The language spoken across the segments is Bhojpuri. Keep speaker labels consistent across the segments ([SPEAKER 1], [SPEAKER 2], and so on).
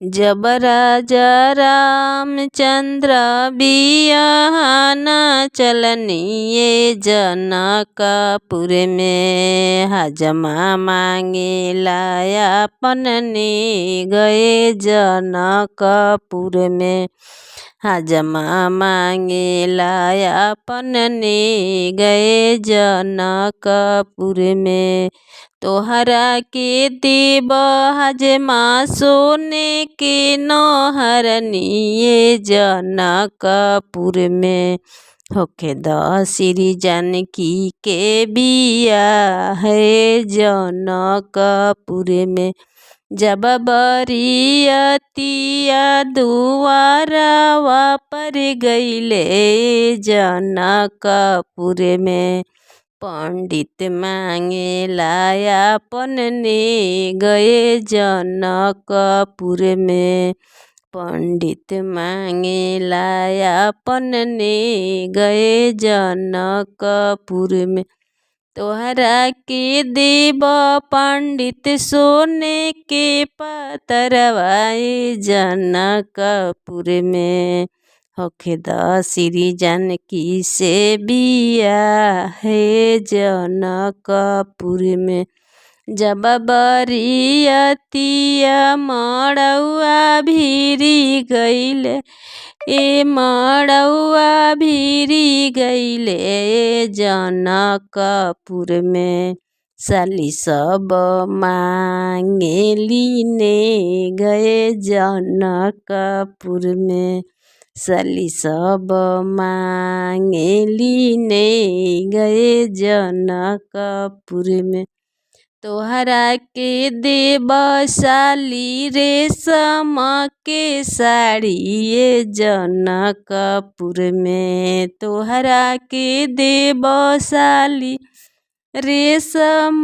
[SPEAKER 1] जब राजा रामचंद्र बियाहन चलनी ये जनकपुर में, हजमा मांगे लाया पनने गए जनकपुर में। हजमा मांगे लाया पनने गए जनकपुर में। तोहरा के देव हजमा सोने के नौहरनिए जनकपुर में। होखे द श्री जानकी के बिया है जनकपुर में। जब बरियतिया दुआरवा पर गईले जनकपुर में, पंडित मांगे लाया पनने गए जनकपुर में। पंडित मांगे लाया पनने गए जनकपुर में। तोहरा के देव पंडित सोने के पतरवाए जनकपुर में। होखे द श्री जानकी से बिया है जनकपुर में। जब बरियतिया मड़ौआ भीरी गईले, मड़ौआ भीरी गईले जनकपुर में। साली सब मांगे लीने गए जनकपुर में। साली सब मांगे लीने गए जनकपुर में। तोहरा के देव साली रेशम के साड़ी ये जनकपुर में। तोहरा के देव साली रेशम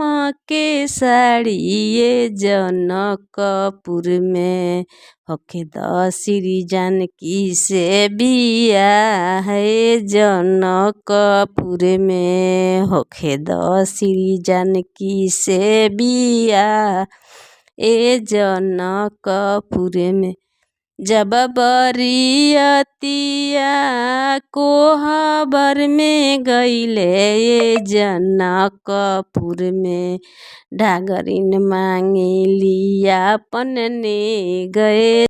[SPEAKER 1] के साड़ी ये जनकपुर में। होखे द श्री जानकी से बिया है जनकपुर में। होखे द श्री जानकी से बिया ए जनकपुर में। जब बरियतिया कोहबर में गईले जनकपुर में, ढागरिन मांगे लिया पनने गए